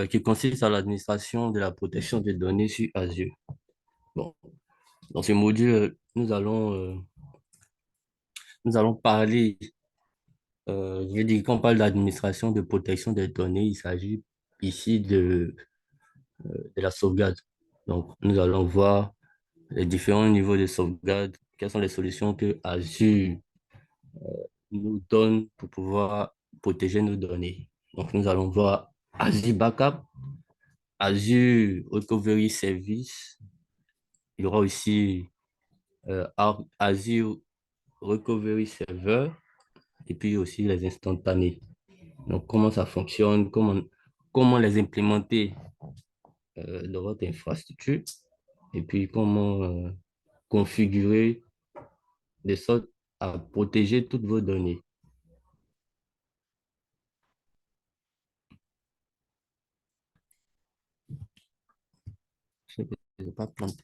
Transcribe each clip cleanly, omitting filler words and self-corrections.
qui consiste à l'administration de la protection des données sur Azure. Bon, dans ce module, nous allons parler, je veux dire, quand on parle d'administration de protection des données, il s'agit ici de la sauvegarde. Donc, nous allons voir les différents niveaux de sauvegarde, quelles sont les solutions que Azure nous donne pour pouvoir protéger nos données. Donc, nous allons voir Azure Backup, Azure Recovery Service. Il y aura aussi Azure Recovery Server et puis aussi les instantanés. Donc, comment ça fonctionne, comment les implémenter dans votre infrastructure et puis comment configurer de sorte à protéger toutes vos données. Je ne vais pas planter.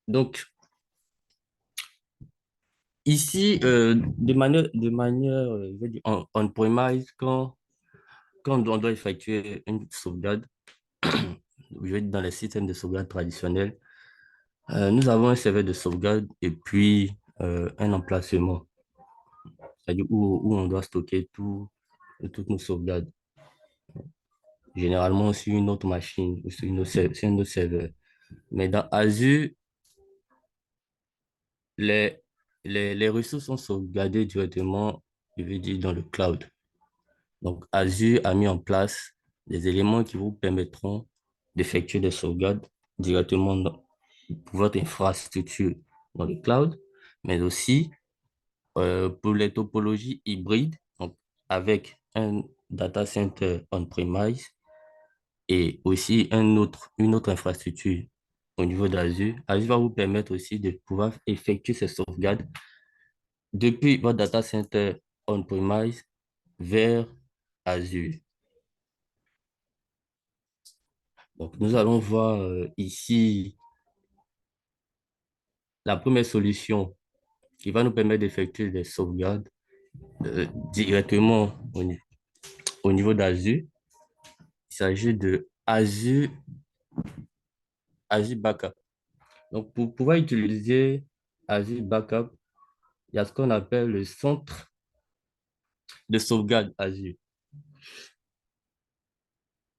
Donc, ici, je veux dire, on-premise, quand on doit effectuer une sauvegarde, je vais dire dans les systèmes de sauvegarde traditionnels, nous avons un serveur de sauvegarde et puis un emplacement, c'est-à-dire où on doit stocker toutes nos sauvegardes, généralement sur une autre machine ou sur un autre serveur. Mais dans Azure, les, les ressources sont sauvegardées directement, je veux dire, dans le cloud. Donc, Azure a mis en place des éléments qui vous permettront d'effectuer des sauvegardes directement pour votre infrastructure dans le cloud, mais aussi pour les topologies hybrides, donc avec un data center on-premise et aussi une autre infrastructure au niveau d'Azure. Azure va vous permettre aussi de pouvoir effectuer ces sauvegardes depuis votre data center on-premise vers Azure. Donc, nous allons voir ici la première solution qui va nous permettre d'effectuer des sauvegardes directement au niveau d'Azure. Il s'agit de Azure Backup. Donc, pour pouvoir utiliser Azure Backup, il y a ce qu'on appelle le centre de sauvegarde Azure.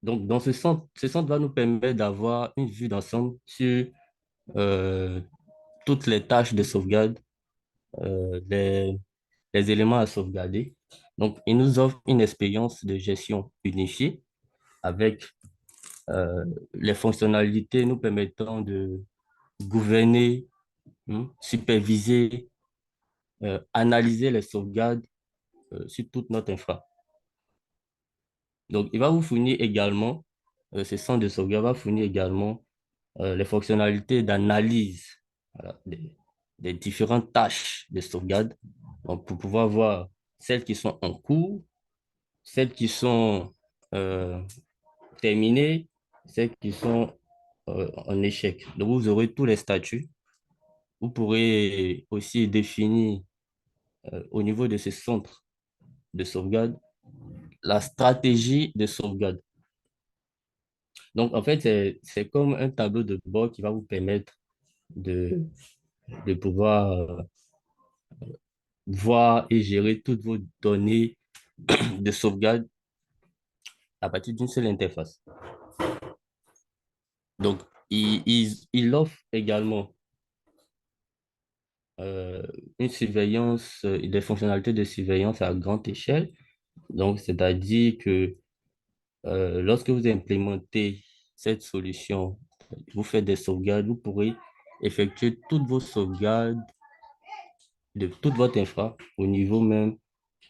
Donc, dans ce centre va nous permettre d'avoir une vue d'ensemble sur euh, toutes les tâches de sauvegarde, euh, les, les éléments à sauvegarder. Donc, il nous offre une expérience de gestion unifiée avec les fonctionnalités nous permettant de gouverner, superviser, analyser les sauvegardes sur toute notre infra. Donc, il va vous fournir également, ce centre de sauvegarde va fournir également les fonctionnalités d'analyse, voilà, des différentes tâches de sauvegarde. Donc, pour pouvoir voir celles qui sont en cours, celles qui sont euh, terminées, celles qui sont en échec. Donc, vous aurez tous les statuts. Vous pourrez aussi définir au niveau de ce centre de sauvegarde la stratégie de sauvegarde. Donc, en fait, c'est comme un tableau de bord qui va vous permettre de, de pouvoir voir et gérer toutes vos données de sauvegarde à partir d'une seule interface. Donc, il offre également euh, une surveillance, des fonctionnalités de surveillance à grande échelle. Donc, c'est-à-dire que lorsque vous implémentez cette solution, vous faites des sauvegardes, vous pourrez effectuer toutes vos sauvegardes de toute votre infra au niveau même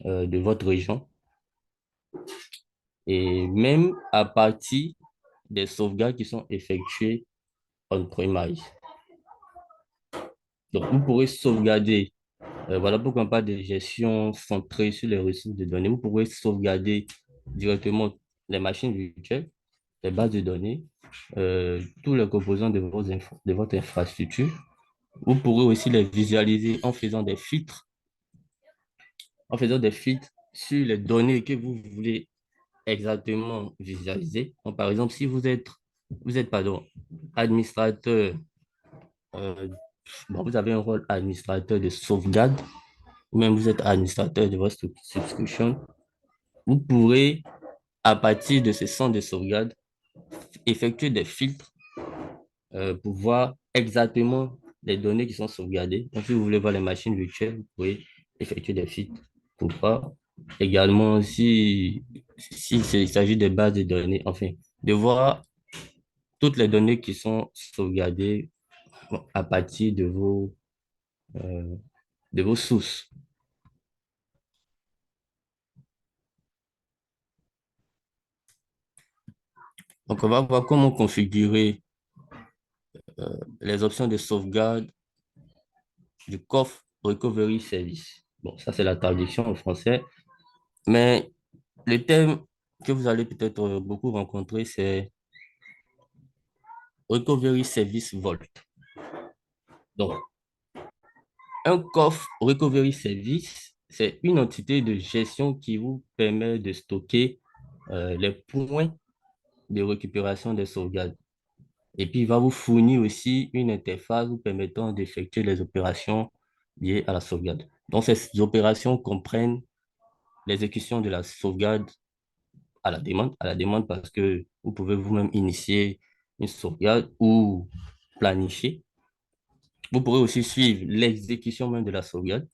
de votre région et même à partir des sauvegardes qui sont effectuées on-premise. Donc, vous pourrez sauvegarder, voilà pourquoi on parle de gestion centrée sur les ressources de données. Vous pourrez sauvegarder directement les machines virtuelles les bases de données, tous les composants de votre infrastructure. Vous pourrez aussi les visualiser en faisant des filtres sur les données que vous voulez exactement visualiser. Donc, par exemple, si vous êtes, pardon, administrateur, euh, bon, vous avez un rôle administrateur de sauvegarde, ou même vous êtes administrateur de votre subscription, vous pourrez, à partir de ce centre de sauvegarde, effectuer des filtres pour voir exactement les données qui sont sauvegardées. Donc, si vous voulez voir les machines virtuelles, vous pouvez effectuer des filtres pour voir. Également, il s'agit de bases de données, enfin, de voir toutes les données qui sont sauvegardées à partir euh, de vos sources. Donc, on va voir comment configurer les options de sauvegarde du coffre Recovery Service. Bon, ça, c'est la traduction en français. Mais le thème que vous allez peut-être beaucoup rencontrer, c'est Recovery Service Vault. Donc, un coffre Recovery Service, c'est une entité de gestion qui vous permet de stocker les points de récupération des sauvegardes. Et puis, il va vous fournir aussi une interface vous permettant d'effectuer les opérations liées à la sauvegarde. Donc, ces opérations comprennent l'exécution de la sauvegarde à la demande parce que vous pouvez vous-même initier une sauvegarde ou planifier. Vous pourrez aussi suivre l'exécution même de la sauvegarde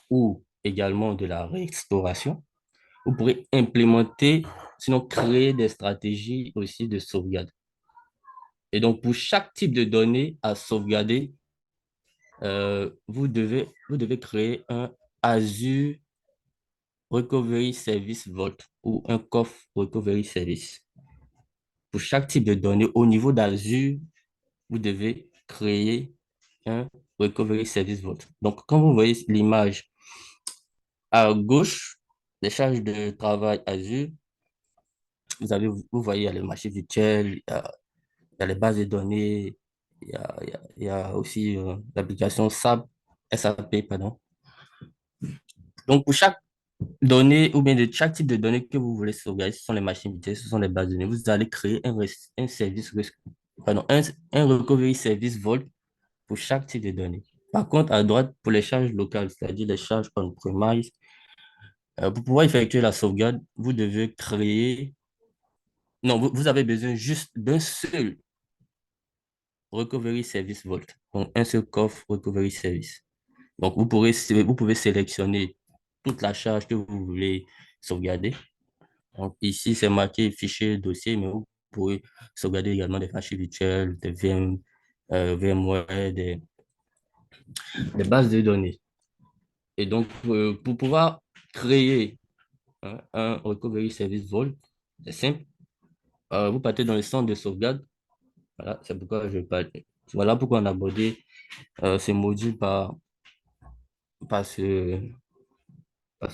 ou également de la restauration. Vous pourrez implémenter, sinon créer des stratégies aussi de sauvegarde. Et donc, pour chaque type de données à sauvegarder, vous devez créer un Azure Recovery Service Vault ou un coffre Recovery Service. Pour chaque type de données, au niveau d'Azure, vous devez créer un Recovery Service Vault. Donc, quand vous voyez l'image à gauche, les charges de travail Azure, vous voyez, il y a les machines virtuelles, il y a les bases de données, il y a aussi l'application SAP, pardon. Donc, pour chaque donnée ou bien de chaque type de données que vous voulez sauvegarder, ce sont les machines virtuelles, ce sont les bases de données. Vous allez créer un service, pardon, un recovery service Vault pour chaque type de données. Par contre, à droite, pour les charges locales, c'est-à-dire les charges on-premise, pour pouvoir effectuer la sauvegarde, vous devez créer, non, vous avez besoin juste d'un seul Recovery Service Vault, donc un seul coffre Recovery Service. Donc, vous pouvez sélectionner toute la charge que vous voulez sauvegarder. Donc, ici, c'est marqué fichier dossier, mais vous pouvez sauvegarder également des fichiers virtuels, des VMware, des bases de données. Et donc, pour pouvoir créer un Recovery Service Vault, c'est simple. Vous partez dans le centre de sauvegarde. Voilà, c'est pourquoi je parle. Voilà pourquoi on a abordé ces modules par par ce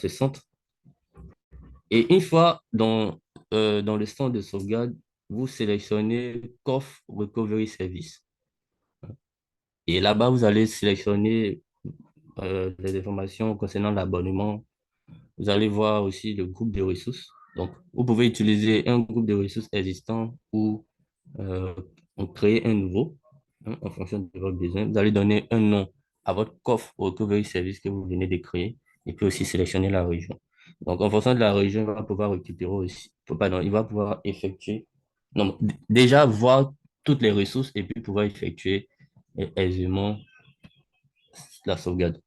centre. Et une fois dans le centre de sauvegarde, vous sélectionnez Coffre Recovery Service. Et là-bas, vous allez sélectionner les informations concernant l'abonnement. Vous allez voir aussi le groupe de ressources. Donc, vous pouvez utiliser un groupe de ressources existant ou euh, en créer un nouveau en fonction de votre besoin. Vous allez donner un nom à votre coffre recovery service que vous venez de créer et puis aussi sélectionner la région. Donc, en fonction de la région, il va pouvoir récupérer aussi, pardon, il va pouvoir effectuer, non, déjà voir toutes les ressources et puis pouvoir effectuer aisément la sauvegarde.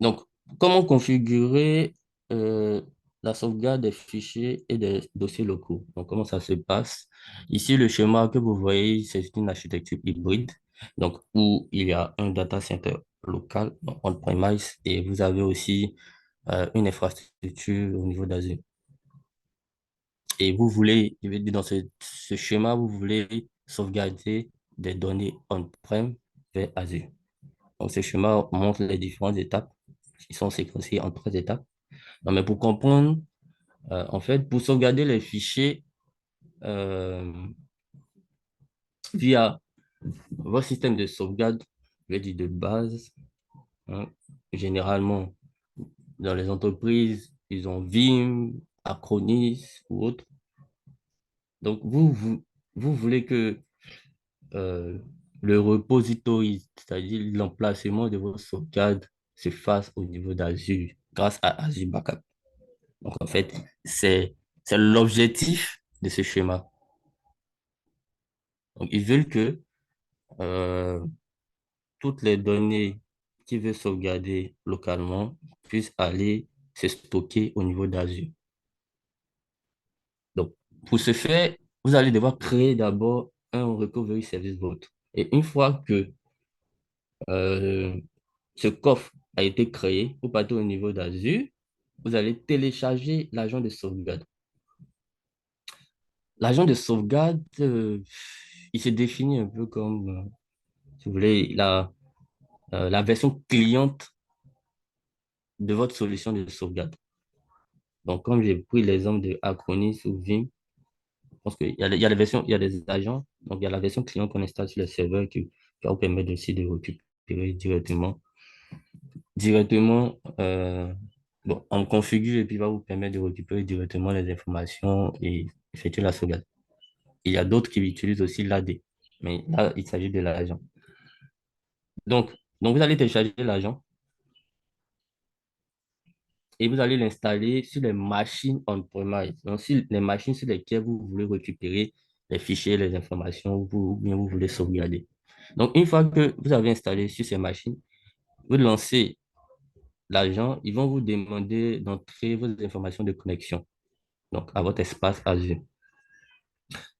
Donc, comment configurer euh, la sauvegarde des fichiers et des dossiers locaux? Donc, comment ça se passe? Ici, le schéma que vous voyez, c'est une architecture hybride, donc où il y a un data center local, donc on-premise, et vous avez aussi une infrastructure au niveau d'Azure. Et vous voulez, je vais dire dans ce schéma, vous voulez sauvegarder des données on-prem vers Azure. Donc, ce schéma montre les différentes étapes. Ils sont séquencés en trois étapes. Non, mais pour comprendre, en fait, pour sauvegarder les fichiers euh, via votre système de sauvegarde, je vais dire de base, hein, généralement, dans les entreprises, ils ont Vim, Acronis ou autre. Donc, vous voulez que euh, le repository, c'est-à-dire l'emplacement de vos sauvegardes, se fasse au niveau d'Azure grâce à Azure Backup. Donc, en fait, c'est l'objectif de ce schéma. Donc, ils veulent que euh, toutes les données qu'ils veulent sauvegarder localement puissent aller se stocker au niveau d'Azure. Donc, pour ce faire, vous allez devoir créer d'abord un Recovery Service Vault. Et une fois que euh, ce coffre a été créé, vous partez au niveau d'Azure, vous allez télécharger l'agent de sauvegarde. L'agent de sauvegarde, il se définit un peu comme, si vous voulez, la version cliente de votre solution de sauvegarde. Donc, comme j'ai pris l'exemple de Acronis ou Vim, je pense qu'il y a les versions, il y a des agents. Donc, il y a la version client qu'on installe sur le serveur qui va vous permettre aussi de récupérer directement, bon, on configure et puis va vous permettre de récupérer directement les informations et effectuer la sauvegarde. Il y a d'autres qui utilisent aussi l'AD, mais là, il s'agit de l'agent. Donc, vous allez télécharger l'agent et vous allez l'installer sur les machines on-premise. Donc, sur les machines sur lesquelles vous voulez récupérer les fichiers, les informations, ou bien vous voulez sauvegarder. Donc, une fois que vous avez installé sur ces machines, vous lancez l'agent, ils vont vous demander d'entrer vos informations de connexion, donc à votre espace Azure.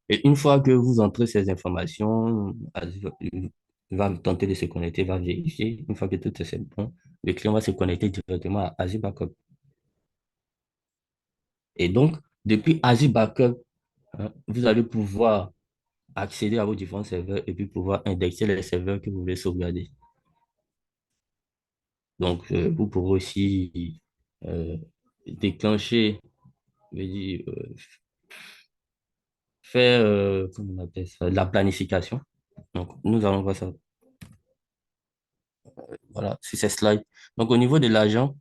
Et une fois que vous entrez ces informations, Azure va tenter de se connecter, va vérifier. Une fois que tout est bon, le client va se connecter directement à Azure Backup. Et donc, depuis Azure Backup, hein, vous allez pouvoir accéder à vos différents serveurs et puis pouvoir indexer les serveurs que vous voulez sauvegarder. Donc, vous pourrez aussi euh, déclencher, je veux dire, faire, comment on appelle ça, de la planification. Donc, nous allons voir ça, voilà, sur ces slides. Donc, au niveau de l'agent,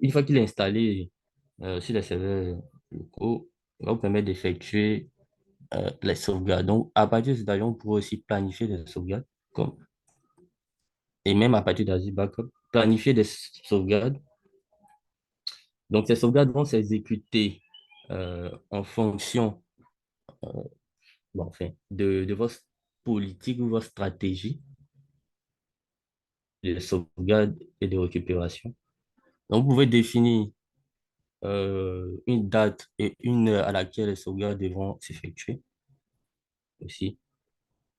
une fois qu'il est installé sur les serveurs locaux, il va vous permettre d'effectuer les sauvegardes. Donc, à partir de cet agent, on pourra aussi planifier des sauvegardes, comme, et même à partir d'Azure Backup, planifier des sauvegardes. Donc, ces sauvegardes vont s'exécuter en fonction bon, enfin, de votre politique ou votre stratégie de sauvegarde et de récupération. Donc, vous pouvez définir une date et une heure à laquelle les sauvegardes devront s'effectuer aussi.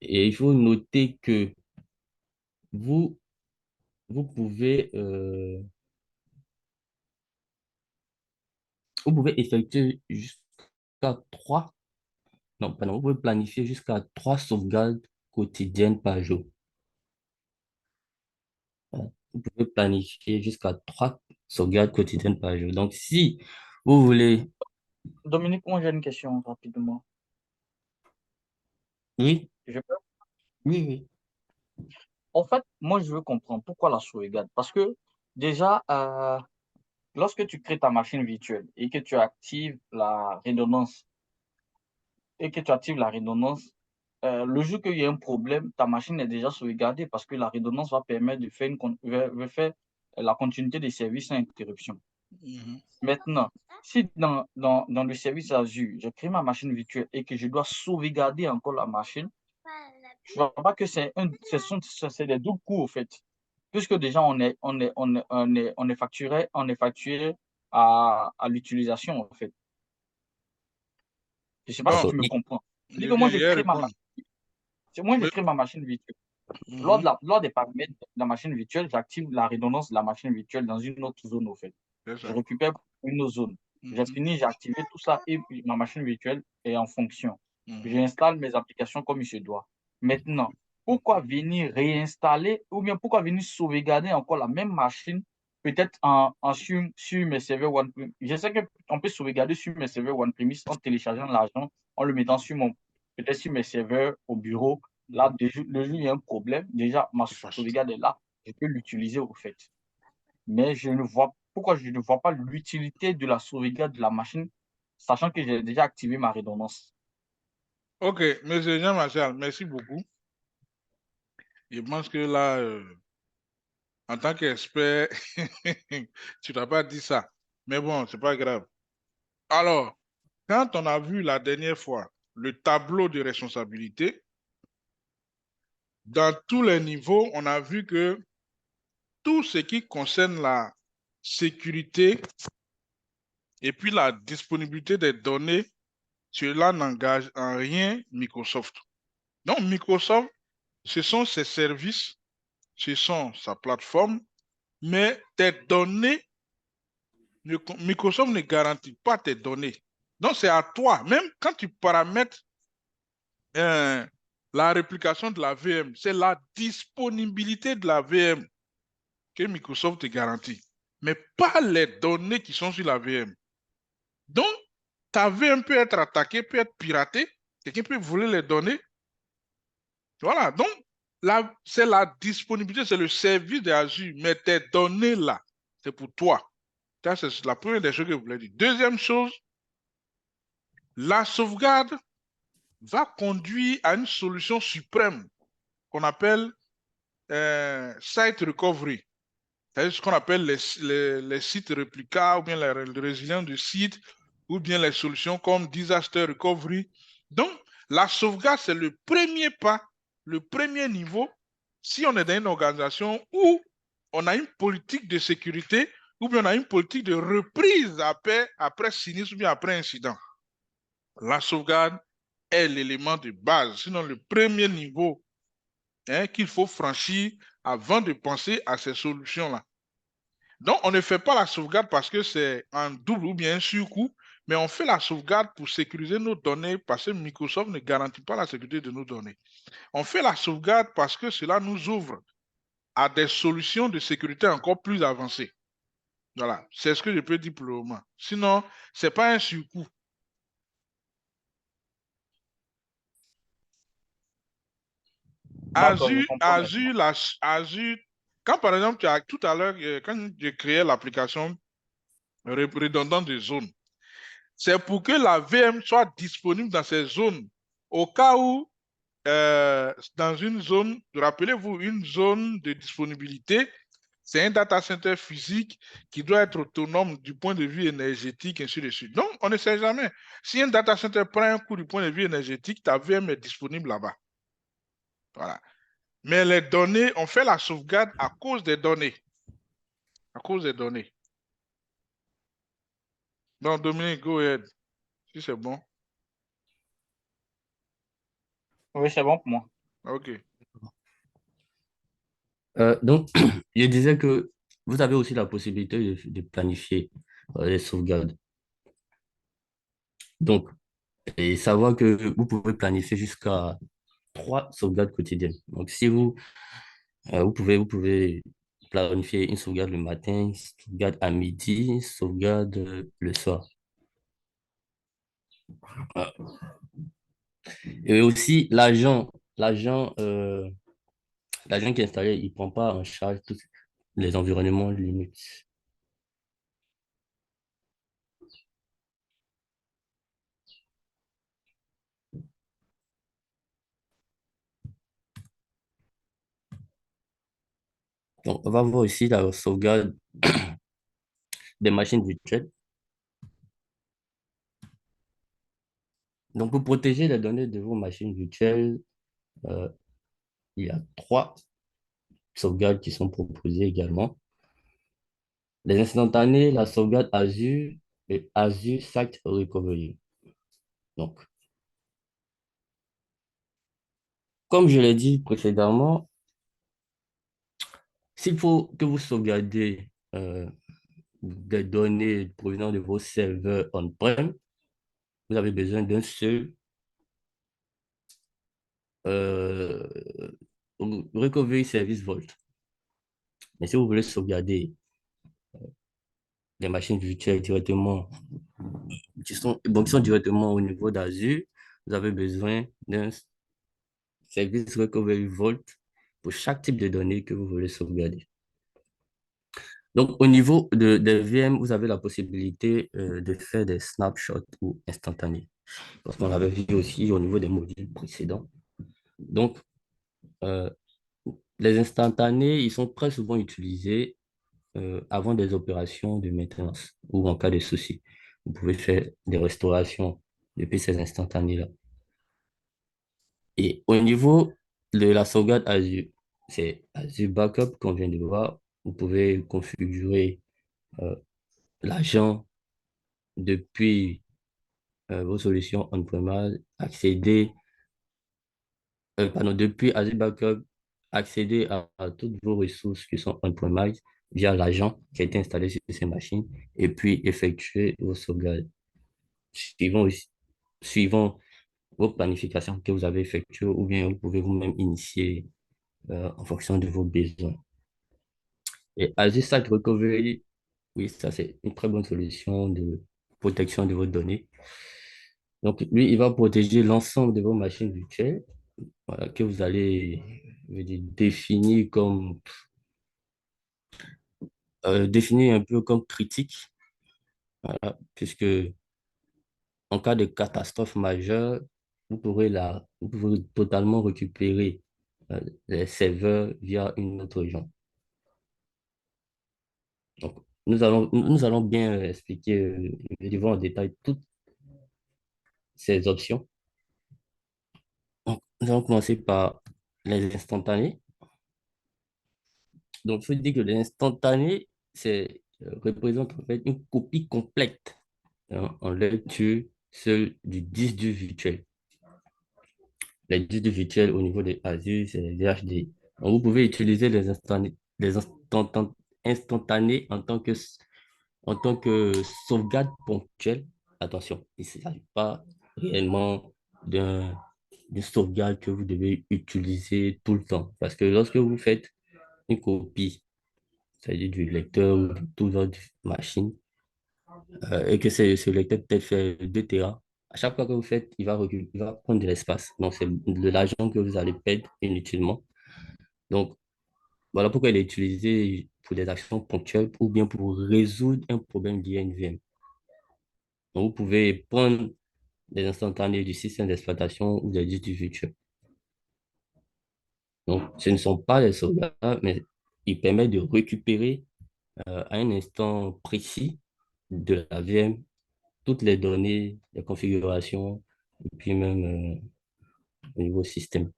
Et il faut noter que vous, vous pouvez, euh, vous pouvez effectuer jusqu'à trois, non, pardon, vous pouvez planifier jusqu'à trois sauvegardes quotidiennes par jour. Voilà. Vous pouvez planifier jusqu'à trois sauvegardes quotidiennes par jour. Donc, si vous voulez, Dominique, moi j'ai une question rapidement. oui, Je peux- oui, oui. En fait, moi je veux comprendre pourquoi la sauvegarde. Parce que déjà, lorsque tu crées ta machine virtuelle et que tu actives la redondance, le jour qu'il y a un problème, ta machine est déjà sauvegardée parce que la redondance va permettre de faire, va faire la continuité des services sans interruption. Mhm. Maintenant, si dans le service Azure, je crée ma machine virtuelle et que je dois sauvegarder encore la machine, je ne vois pas que c'est des doubles coûts, au fait. Puisque déjà, on est facturé à l'utilisation, en fait. Je ne sais pas si Bon, tu me D'accord. comprends. je C'est-à-dire que moi, viens, je je vais crée ma répondre. machine. Moi, je Oui. crée ma machine virtuelle. Mhm. Lors des paramètres de la machine virtuelle, j'active la redondance de la machine virtuelle dans une autre zone, au fait. C'est Je ça. récupère une autre zone. J'ai Mhm. fini, j'ai activé tout ça et puis ma machine virtuelle est en fonction. Mhm. J'installe mes applications comme il se doit. Maintenant, pourquoi venir réinstaller ou bien pourquoi venir sauvegarder encore la même machine, peut-être sur mes serveurs OnePremise. Je sais qu'on peut sauvegarder sur mes serveurs OnePremise en téléchargeant l'argent, en le mettant peut-être sur mes serveurs au bureau. Là, le jour où il y a un problème, déjà, ma C'est facile. sauvegarde est là. Je peux l'utiliser au fait. Mais pourquoi je ne vois pas l'utilité de la sauvegarde de la machine, sachant que j'ai déjà activé ma redondance. Ok, monsieur Jean-Marchal, merci beaucoup. Je pense que là, en tant qu'expert, tu n'as pas dit ça. Mais bon, c'est pas grave. Alors, quand on a vu la dernière fois le tableau de responsabilité, dans tous les niveaux, on a vu que tout ce qui concerne la sécurité et puis la disponibilité des données, cela n'engage en rien Microsoft. Donc, Microsoft, ce sont ses services, ce sont sa plateforme, mais tes données, Microsoft ne garantit pas tes données. Donc, c'est à toi, même quand tu paramètres la réplication de la VM, c'est la disponibilité de la VM que Microsoft te garantit, mais pas les données qui sont sur la VM. Donc, ta VM peut être attaquée, peut être piratée, quelqu'un peut voler les données. Voilà, donc c'est la disponibilité, c'est le service de Azure, mais tes données là, c'est pour toi. Ça, c'est la première des choses que je voulais dire. Deuxième chose, la sauvegarde va conduire à une solution suprême qu'on appelle site recovery. C'est ce qu'on appelle les sites réplicats ou bien la résilience du site ou bien les solutions comme disaster recovery. Donc, la sauvegarde, c'est le premier pas, le premier niveau si on est dans une organisation où on a une politique de sécurité ou bien on a une politique de reprise après sinistre ou bien après incident. La sauvegarde est l'élément de base, sinon le premier niveau qu'il faut franchir avant de penser à ces solutions-là. Donc, on ne fait pas la sauvegarde parce que c'est un double ou bien un surcoût, mais on fait la sauvegarde pour sécuriser nos données parce que Microsoft ne garantit pas la sécurité de nos données. On fait la sauvegarde parce que cela nous ouvre à des solutions de sécurité encore plus avancées. Voilà, c'est ce que je peux dire pour le moment. Sinon, ce n'est pas un surcoût. D'accord, je comprends maintenant. Azure, quand par exemple, tout à l'heure, quand j'ai créé l'application redondante de zone, c'est pour que la VM soit disponible dans ces zones. Au cas où, dans une zone, rappelez-vous, une zone de disponibilité, c'est un data center physique qui doit être autonome du point de vue énergétique, ainsi de suite. Donc, on ne sait jamais. Si un data center prend un coup du point de vue énergétique, ta VM est disponible là-bas. Voilà. Mais les données, on fait la sauvegarde à cause des données. À cause des données. Donc, Dominique, go ahead. Si c'est bon. Oui, c'est bon pour moi. OK. Donc, je disais que vous avez aussi la possibilité de planifier les sauvegardes. Donc, et savoir que vous pouvez planifier jusqu'à 3 sauvegardes quotidiennes. Donc, si vous pouvez planifier une sauvegarde le matin, une sauvegarde à midi, une sauvegarde le soir. Ah. Et aussi, l'agent qui est installé, il ne prend pas en charge tous les environnements Linux. Donc, on va voir aussi la sauvegarde des machines virtuelles. Donc, pour protéger les données de vos machines virtuelles, euh, il y a 3 sauvegardes qui sont proposées également. Les instantanés, la sauvegarde Azure et Azure Site Recovery. Donc, comme je l'ai dit précédemment, s'il faut que vous sauvegardez des données provenant de vos serveurs on-prem, vous avez besoin d'un seul euh, Recovery Service Vault. Mais si vous voulez sauvegarder les machines virtuelles directement, qui sont directement au niveau d'Azure, vous avez besoin d'un service Recovery Vault pour chaque type de données que vous voulez sauvegarder. Donc, au niveau des VM, vous avez la possibilité de faire des snapshots ou instantanés. Parce qu'on l'avait vu aussi au niveau des modules précédents. Donc, euh, les instantanés, ils sont très souvent utilisés avant des opérations de maintenance ou en cas de souci. Vous pouvez faire des restaurations depuis ces instantanés-là. Et au niveau de la sauvegarde Azure, c'est Azure Backup qu'on vient de voir. Vous pouvez configurer euh, l'agent depuis vos solutions on-premise, depuis Azure Backup, accéder à toutes vos ressources qui sont on-premise via l'agent qui a été installé sur ces machines et puis effectuer vos sauvegardes suivant, suivant vos planifications que vous avez effectuées ou bien vous pouvez vous-même initier en fonction de vos besoins. Et Azure Site Recovery, oui, ça c'est une très bonne solution de protection de vos données. Donc, lui, il va protéger l'ensemble de vos machines virtuelles voilà, que vous allez je veux dire, définir un peu comme critique, voilà, puisque en cas de catastrophe majeure, vous pourrez totalement récupérer les serveurs via une autre région. Donc, nous allons bien expliquer, je vais voir en détail toutes ces options. Donc, nous allons commencer par les instantanés. Donc, il faut dire que les instantanés, représente en fait une copie complète en lecture seule du disque dur virtuel. Les disques durs virtuels au niveau de Azure, c'est les VHD. Donc, vous pouvez utiliser instantanés en tant que sauvegarde ponctuelle. Attention, il ne s'agit pas réellement d'une sauvegarde que vous devez utiliser tout le temps. Parce que lorsque vous faites une copie, c'est-à-dire du lecteur ou de toute votre machine, et que ce lecteur peut-être fait 2 Tera, à chaque fois que vous faites, il va prendre de l'espace. Donc, c'est de l'argent que vous allez perdre inutilement. Donc, voilà pourquoi il est utilisé pour des actions ponctuelles ou bien pour résoudre un problème lié à une VM. Donc, vous pouvez prendre des instantanés du système d'exploitation ou des disques virtuels. Donc, ce ne sont pas des sauvegardes, mais ils permettent de récupérer à un instant précis de la VM toutes les données, les configurations, et puis même au niveau système.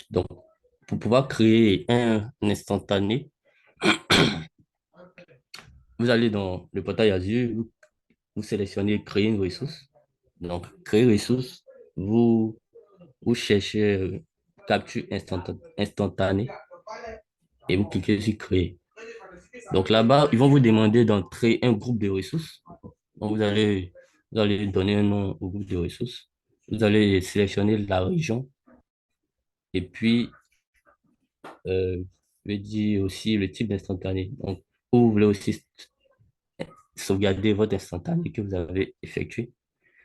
Donc, pour pouvoir créer un instantané, vous allez dans le portail Azure, vous sélectionnez créer une ressource. Donc, créer ressource, vous, vous cherchez capture instantanée et vous cliquez sur créer. Donc là-bas, ils vont vous demander d'entrer un groupe de ressources. Donc, vous allez donner un nom au groupe de ressources. Vous allez sélectionner la région et puis, je vais dire aussi le type d'instantané. Donc, vous voulez aussi sauvegarder votre instantané que vous avez effectué.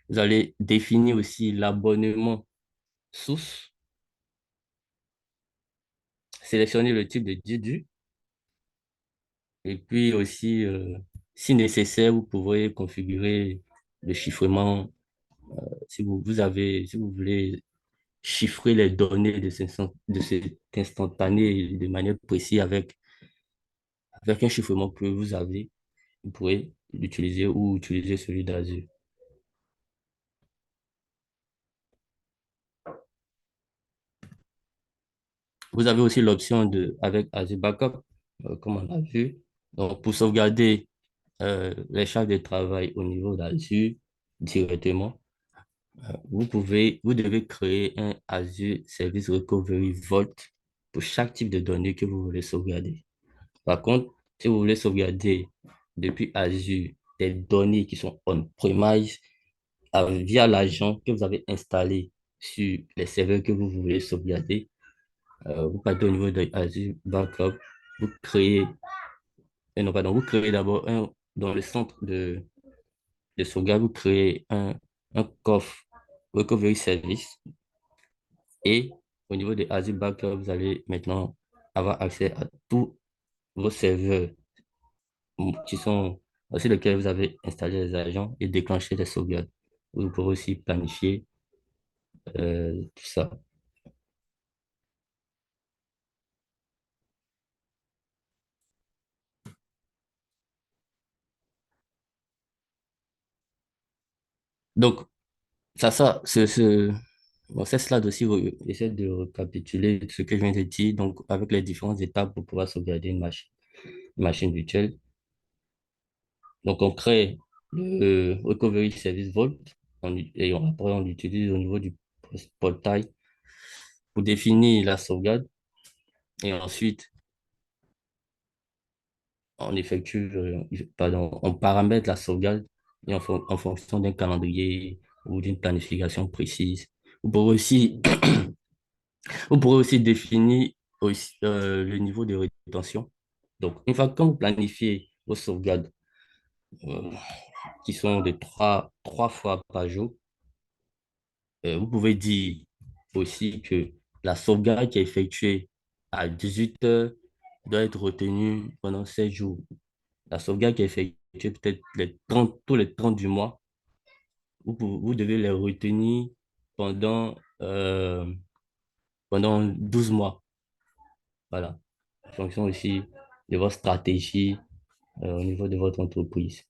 Vous allez définir aussi l'abonnement source, sélectionner le type de disque et puis aussi, si nécessaire, vous pourrez configurer le chiffrement. Si vous voulez chiffrer les données de cet instantané de manière précise avec un chiffrement que vous avez, vous pourrez l'utiliser ou utiliser celui d'Azure. Vous avez aussi l'option avec Azure Backup, comme on a vu. Donc, pour sauvegarder les charges de travail au niveau d'Azure directement, vous devez créer un Azure Service Recovery Vault pour chaque type de données que vous voulez sauvegarder. Par contre, si vous voulez sauvegarder depuis Azure des données qui sont on-premise via l'agent que vous avez installé sur les serveurs que vous voulez sauvegarder, Vous partez au niveau de Azure Backup, vous créez, non, pardon, vous créez d'abord dans le centre de sauvegarde, vous créez un coffre Recovery Service et au niveau de Azure Backup, vous allez maintenant avoir accès à tous vos serveurs qui sont sur lesquels vous avez installé les agents et déclenché les sauvegardes. Vous pouvez aussi planifier tout ça. Donc, bon, c'est cela aussi, j'essaie de récapituler ce que je viens de dire, donc avec les différentes étapes pour pouvoir sauvegarder une machine virtuelle. Donc, on crée le Recovery Service Vault après on l'utilise au niveau du portail pour définir la sauvegarde et ensuite on effectue, pardon, on paramètre la sauvegarde et en fonction d'un calendrier ou d'une planification précise. Vous pourrez aussi Vous pourrez aussi définir le niveau de rétention. Donc, une fois que vous planifiez vos sauvegardes, euh, qui sont de trois fois par jour, vous pouvez dire aussi que la sauvegarde qui est effectuée à 18 heures doit être retenue pendant 7 jours. La sauvegarde qui est effectuée peut-être tous les 30 du mois, vous devez les retenir pendant, pendant 12 mois. Voilà. En fonction aussi de votre stratégie au niveau de votre entreprise.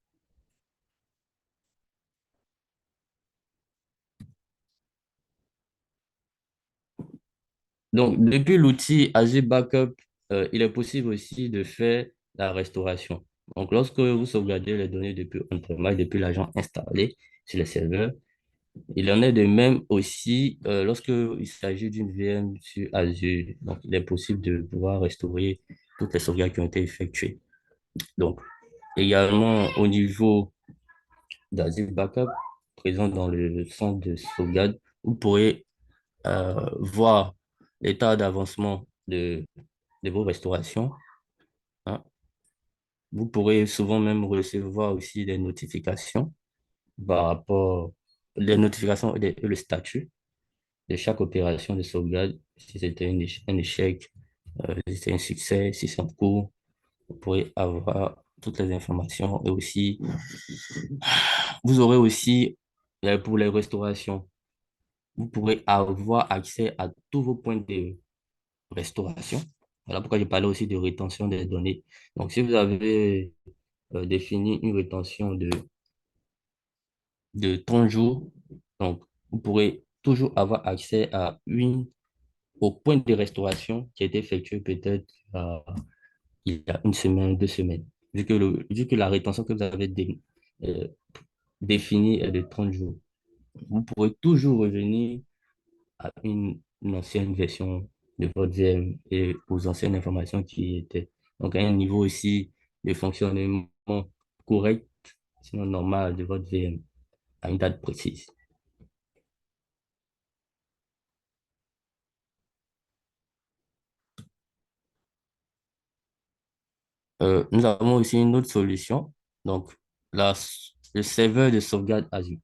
Donc, depuis l'outil Azure Backup, il est possible aussi de faire la restauration. Donc, lorsque vous sauvegardez les données depuis on-premise, depuis l'agent installé sur le serveur, il en est de même aussi lorsque il s'agit d'une VM sur Azure. Donc, il est possible de pouvoir restaurer toutes les sauvegardes qui ont été effectuées. Donc, également au niveau d'Azure Backup, présent dans le centre de sauvegarde, vous pourrez voir l'état d'avancement de vos restaurations, hein. Vous pourrez souvent même recevoir aussi des notifications par rapport les notifications et le statut de chaque opération de sauvegarde, si c'était un échec, si c'était un succès, si c'est en cours. Vous pourrez avoir toutes les informations et aussi, vous aurez aussi, pour les restaurations, vous pourrez avoir accès à tous vos points de restauration. Voilà pourquoi je parlais aussi de rétention des données. Donc, si vous avez défini une rétention de 30 jours, donc vous pourrez toujours avoir accès au point de restauration qui a été effectué peut-être il y a une semaine, 2 semaines. Vu que la rétention que vous avez euh, définie est de 30 jours, vous pourrez toujours revenir à une ancienne version de votre VM et aux anciennes informations qui étaient. Donc, à un niveau aussi de fonctionnement correct, sinon normal de votre VM à une date précise. Nous avons aussi une autre solution, donc la, le serveur de sauvegarde Azure.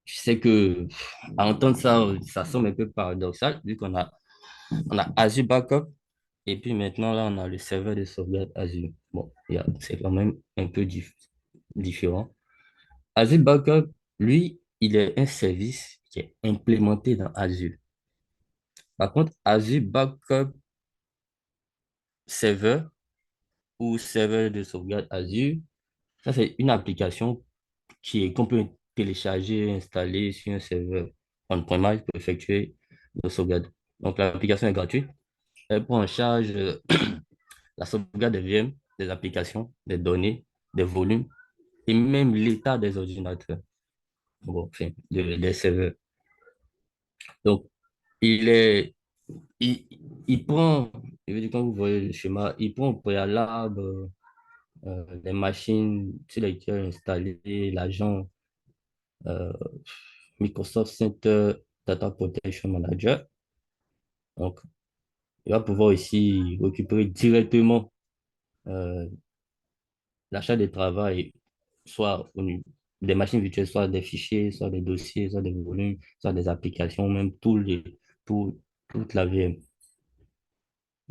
Je sais que à entendre ça, ça semble un peu paradoxal, vu on a Azure Backup, et puis maintenant, là, on a le serveur de sauvegarde Azure. Bon, c'est quand même un peu différent. Azure Backup, lui, il est un service qui est implémenté dans Azure. Par contre, Azure Backup Server ou serveur de sauvegarde Azure, ça, c'est une application qu'on peut télécharger et installer sur un serveur on-premise pour effectuer nos sauvegardes. Donc, l'application est gratuite. Elle prend en charge la sauvegarde des VM, des applications, des données, des volumes et même l'état des ordinateurs, bon, enfin, des serveurs. Donc, il est, il, il prend, je veux dire, quand vous voyez le schéma, il prend au préalable les machines sur lesquelles installer l'agent euh, Microsoft Center Data Protection Manager. Donc, il va pouvoir aussi récupérer directement euh, l'achat de travail, soit des machines virtuelles, soit des fichiers, soit des dossiers, soit des volumes, soit des applications, même tout, toute la VM.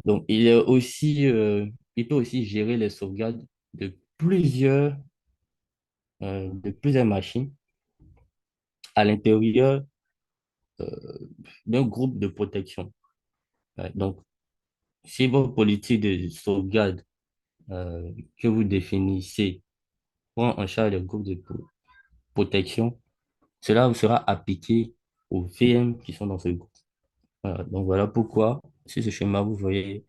Donc, il peut aussi gérer les sauvegardes de plusieurs machines à l'intérieur euh, d'un groupe de protection. Ouais, donc, si votre politique de sauvegarde que vous définissez prend en charge le groupe de protection, cela vous sera appliqué aux VM qui sont dans ce groupe. Voilà. Donc, voilà pourquoi, sur ce schéma, vous voyez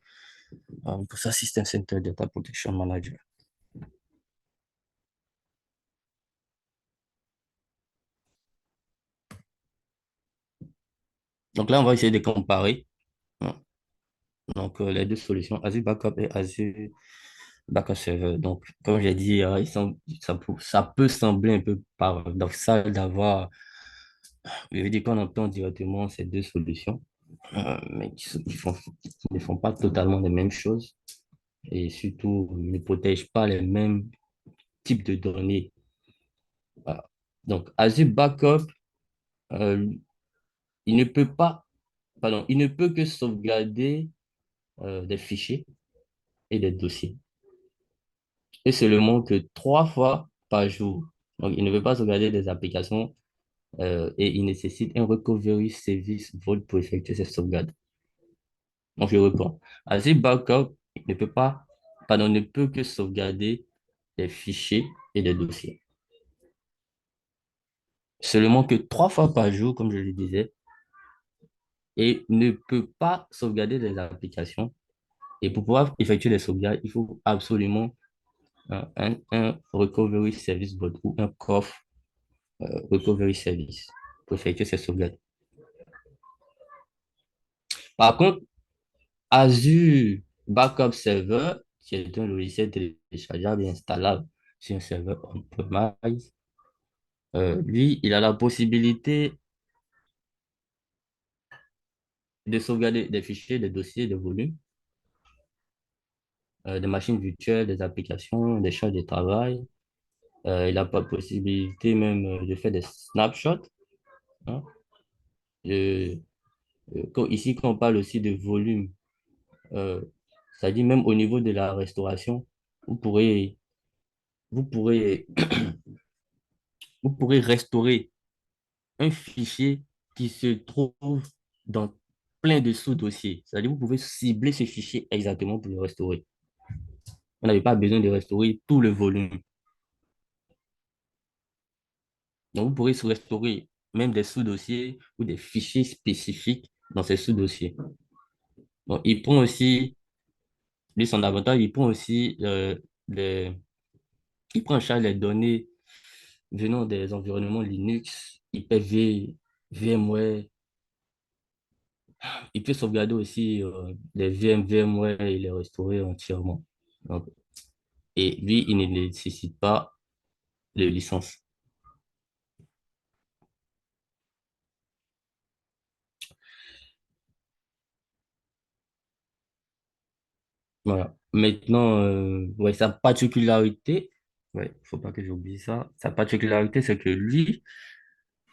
pour ça, System Center Data Protection Manager. Donc là, on va essayer de comparer hein, donc, les deux solutions, Azure Backup et Azure Backup Server. Donc, comme j'ai dit, ça peut sembler un peu paradoxal d'avoir, je veux dire qu'on entend directement ces deux solutions, mais qui ne font pas totalement les mêmes choses et surtout ne protègent pas les mêmes types de données. Voilà. Donc, Azure Backup, euh, il ne peut pas, pardon, il ne peut que sauvegarder des fichiers et des dossiers. Et seulement que 3 fois par jour. Donc, il ne veut pas sauvegarder des applications et il nécessite un recovery service vault pour effectuer ces sauvegardes. Donc, je reprends. Azure Backup ne peut pas, pardon, ne peut que sauvegarder des fichiers et des dossiers. Seulement que 3 fois par jour, comme je le disais, et ne peut pas sauvegarder des applications. Et pour pouvoir effectuer des sauvegardes, il faut absolument un recovery service bot ou un coffre recovery service pour effectuer ces sauvegardes. Par contre, Azure Backup Server, qui est un logiciel téléchargeable et installable sur un serveur on-premise, lui, il a la possibilité de sauvegarder des fichiers, des dossiers, des volumes, des machines virtuelles, des applications, des charges de travail. Il a la possibilité même de faire des snapshots. Hein. Euh, Ici, quand on parle aussi de volume, euh, c'est-à-dire même au niveau de la restauration, vous pourrez, vous pourrez, vous pourrez restaurer un fichier qui se trouve dans plein de sous-dossiers. C'est-à-dire vous pouvez cibler ce fichier exactement pour le restaurer. Vous n'avez pas besoin de restaurer tout le volume. Donc, vous pourrez se restaurer même des sous-dossiers ou des fichiers spécifiques dans ces sous-dossiers. Donc, il prend aussi, lui, son avantage, il prend aussi les, il prend en charge les données venant des environnements Linux, Hyper-V, VMware. Il peut sauvegarder aussi les VMware et les restaurer entièrement. Donc, et lui, il ne nécessite pas de licence. Voilà. Maintenant, ouais, sa particularité, ouais, faut pas que j'oublie ça. Sa particularité, c'est que lui,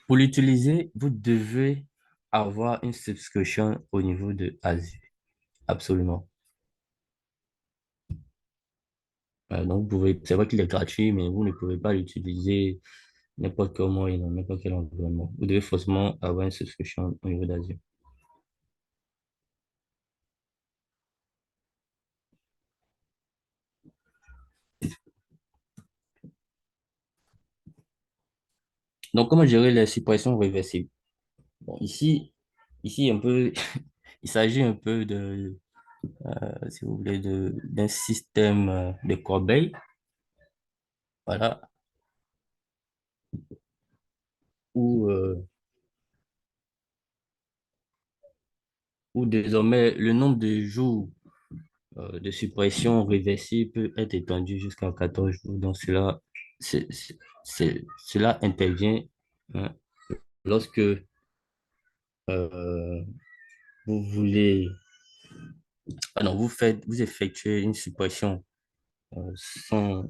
pour l'utiliser, vous devez avoir une subscription au niveau de Azure. Absolument. Donc, c'est vrai qu'il est gratuit, mais vous ne pouvez pas l'utiliser n'importe comment et dans n'importe quel environnement. Vous devez forcément avoir une subscription au niveau d'Azure. Donc, comment gérer les suppressions réversibles? Bon, ici un peu, il s'agit un peu si vous voulez, d'un système de corbeille, voilà, où, euh, où désormais le nombre de jours de suppression réversible peut être étendu jusqu'à 14 jours. Donc, cela intervient hein, lorsque euh, vous voulez, ah non, vous effectuez une suppression sans,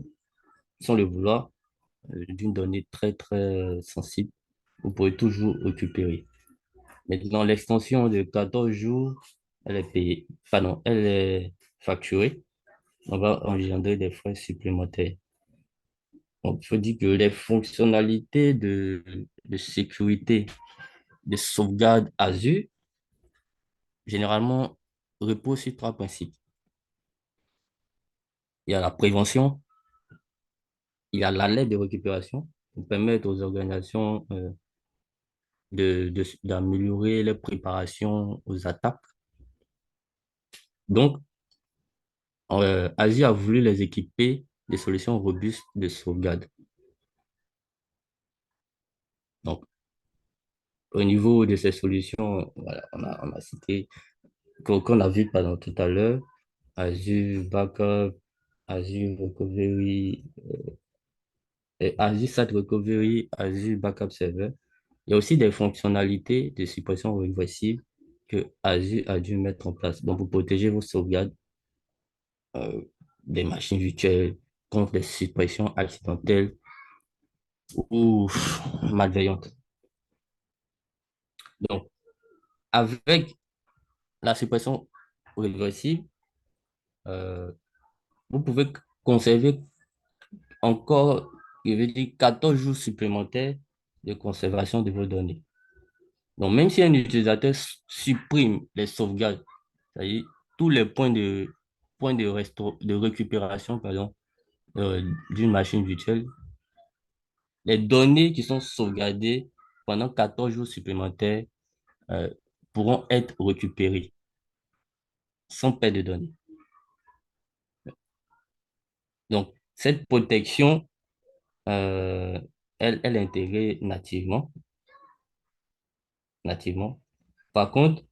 sans le vouloir d'une donnée très, très sensible, vous pouvez toujours récupérer. Maintenant, l'extension de 14 jours, elle est payée, pardon, elle est facturée. On va engendrer des frais supplémentaires. Donc, il faut dire que les fonctionnalités de sécurité, de sauvegarde Azure, généralement, reposent sur trois principes. Il y a la prévention, il y a l'alerte de récupération pour permettre aux organisations d'améliorer les préparations aux attaques. Donc, Azure a voulu les équiper de solutions robustes de sauvegarde. Donc, au niveau de ces solutions, voilà, on a cité, qu'on a vu pendant tout à l'heure, Azure Backup, Azure Recovery, Azure Site Recovery, Azure Backup Server. Il y a aussi des fonctionnalités de suppression réversible que Azure a dû mettre en place. Donc, pour protéger vos sauvegardes euh, des machines virtuelles contre les suppressions accidentelles ou malveillantes. Donc, avec la suppression réversible, euh, vous pouvez conserver encore, je veux dire, 14 jours supplémentaires de conservation de vos données. Donc, même si un utilisateur supprime les sauvegardes, c'est-à-dire tous les points de récupération, pardon, d'une machine virtuelle, les données qui sont sauvegardées pendant 14 jours supplémentaires euh, pourront être récupérées sans perte de données. Donc, cette protection, euh, elle est intégrée nativement. Par contre,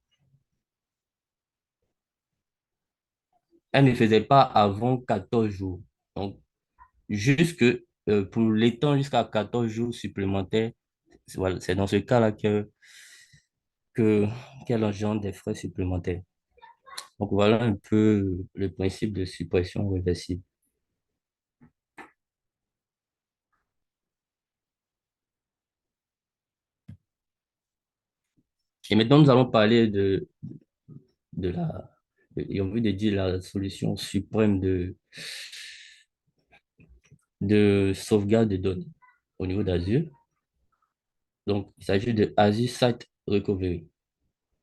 elle ne faisait pas avant 14 jours. Donc, jusque, pour l'étendre jusqu'à 14 jours supplémentaires, voilà, c'est dans ce cas-là que, qu'elle engendre des frais supplémentaires. Donc, voilà un peu le principe de suppression réversible. Et maintenant, nous allons parler de j'ai envie de dire la solution suprême de sauvegarde de données au niveau d'Azure. Donc, il s'agit de Azure Site Recovery.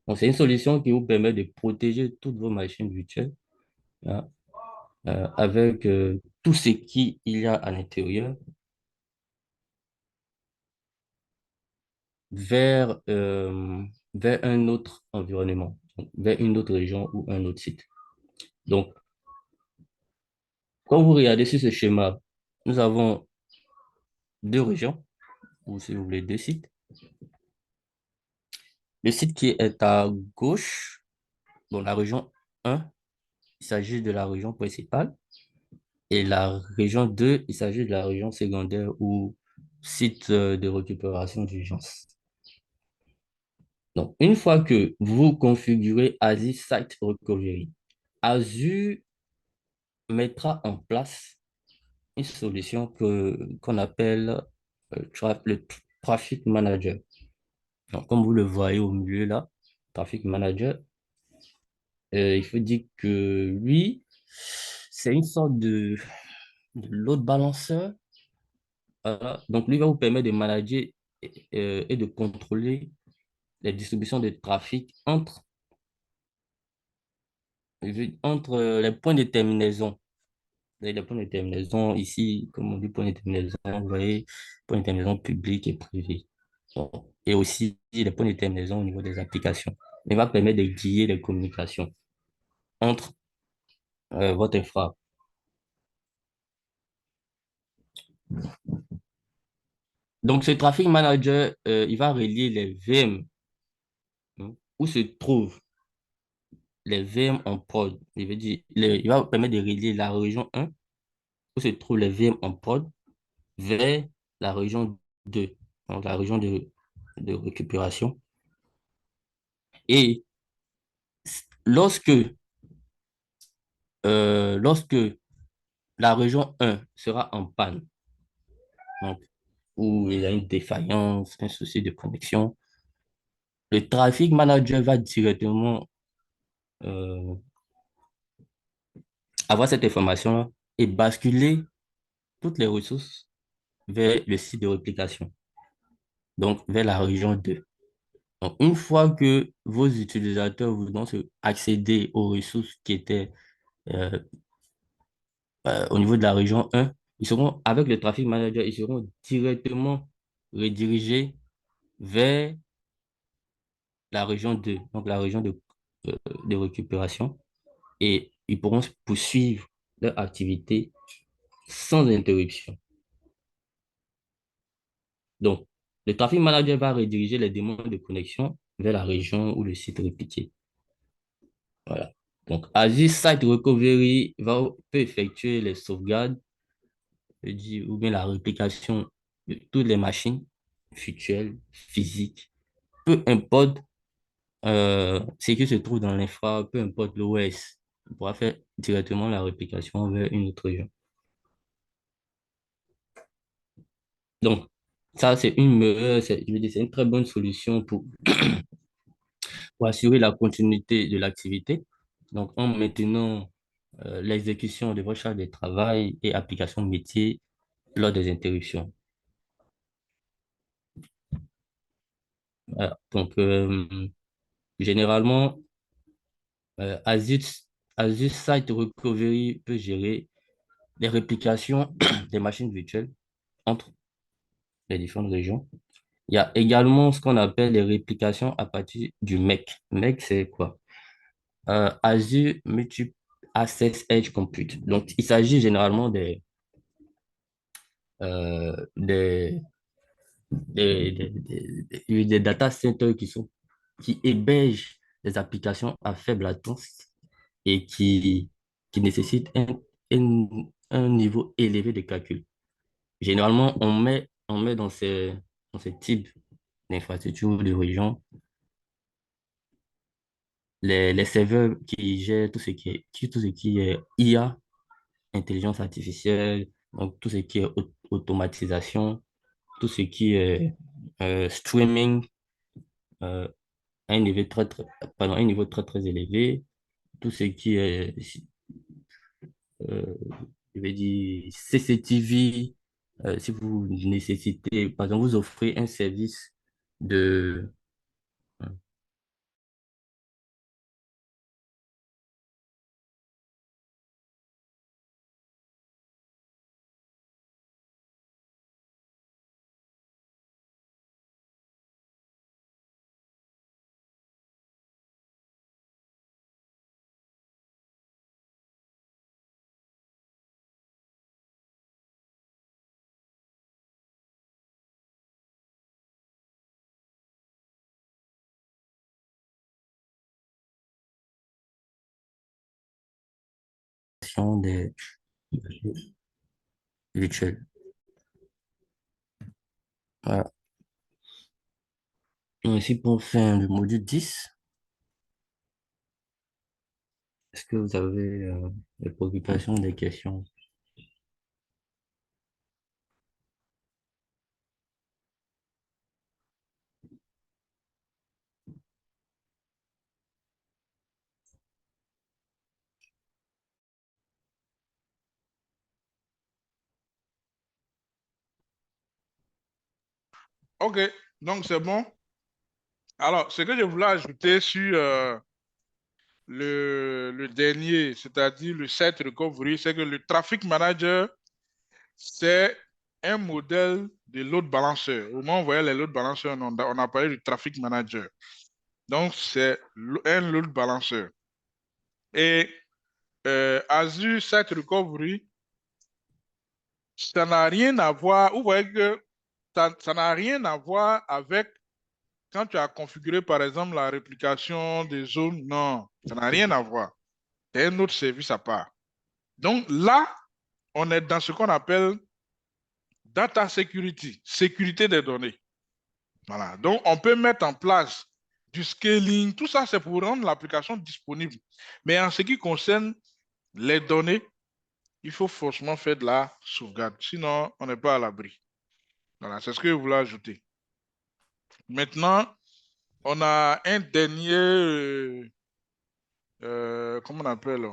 Donc, c'est une solution qui vous permet de protéger toutes vos machines virtuelles, hein, avec tout ce qu'il y a à l'intérieur vers, vers un autre environnement, donc, vers une autre région ou un autre site. Donc, quand vous regardez sur ce schéma, nous avons deux régions, ou si vous voulez, deux sites. Le site qui est à gauche, bon, la région 1, il s'agit de la région principale. Et la région 2, il s'agit de la région secondaire ou site de récupération d'urgence. Donc, une fois que vous configurez Azure Site Recovery, Azure mettra en place une solution qu'on appelle le Traffic Manager. Donc, comme vous le voyez au milieu là, Traffic Manager, il faut dire que lui, c'est une sorte de load balancer. Voilà. Donc, lui va vous permettre de manager et de contrôler les distributions de trafic entre les points de terminaison. Les points de terminaison, ici, comme on dit, points de terminaison, vous voyez, points de terminaison publics et privés. Bon. Et aussi les points de terminaison au niveau des applications. Il va permettre de guider les communications entre votre infra. Donc, ce traffic manager, il va relier les VM, hein, où se trouvent les VM en prod. Il veut dire, il va permettre de relier la région 1, où se trouvent les VM en prod, vers la région 2, donc la région de récupération. Et lorsque, lorsque la région 1 sera en panne, donc, où il y a une défaillance, un souci de connexion, le traffic manager va directement euh, avoir cette information-là et basculer toutes les ressources vers le site de réplication, donc vers la région 2. Donc, une fois que vos utilisateurs voudront accéder aux ressources qui étaient euh, au niveau de la région 1, ils seront, avec le traffic manager, ils seront directement redirigés vers la région 2, donc la région euh, de récupération, et ils pourront poursuivre leur activité sans interruption. Donc, le traffic manager va rediriger les demandes de connexion vers la région ou le site répliqué. Voilà. Donc, Azure Site Recovery peut effectuer les sauvegardes, ou bien la réplication de toutes les machines virtuelles, physiques, peu importe ce qui se trouve dans l'infra, peu importe l'OS. On pourra faire directement la réplication vers une autre région. Donc, ça, je veux dire, c'est une très bonne solution pour assurer la continuité de l'activité. Donc, en maintenant l'exécution de vos charges de travail et applications métiers lors des interruptions. Voilà. Donc, généralement, euh, Azure, Azure Site Recovery peut gérer les réplications des machines virtuelles entre les différentes régions. Il y a également ce qu'on appelle les réplications à partir du MEC. MEC, c'est quoi? Azure Multi-Access Edge Compute. Donc, il s'agit généralement euh, des, des data centers qui hébergent des applications à faible latence et qui nécessitent un niveau élevé de calcul. Généralement, on met dans ces types d'infrastructures ou de régions les serveurs qui gèrent tout ce qui est IA, intelligence artificielle, donc tout ce qui est automatisation, tout ce qui est streaming euh, à un niveau pardon, à un niveau très, très élevé, tout ce qui est, euh, je vais dire, CCTV, si vous nécessitez, par exemple, vous offrez un service de gestion des virtuels. Voilà. Donc, ici, pour faire le module 10, est-ce que vous avez des préoccupations, des questions? OK, donc c'est bon. Alors, ce que je voulais ajouter sur le dernier, c'est-à-dire le site recovery, c'est que le traffic manager, c'est un modèle de load balancer. Au moment où on voyait les load balancers, on a parlé du traffic manager. Donc, c'est un load balancer. Et Azure Site Recovery, ça n'a rien à voir, vous voyez que ça n'a rien à voir avec quand tu as configuré, par exemple, la réplication des zones. Non, ça n'a rien à voir. C'est un autre service à part. Donc là, on est dans ce qu'on appelle data security, sécurité des données. Voilà. Donc, on peut mettre en place du scaling, tout ça, c'est pour rendre l'application disponible. Mais en ce qui concerne les données, il faut forcément faire de la sauvegarde. Sinon, on n'est pas à l'abri. Voilà, c'est ce que je voulais ajouter. Maintenant, on a un dernier, comment on appelle,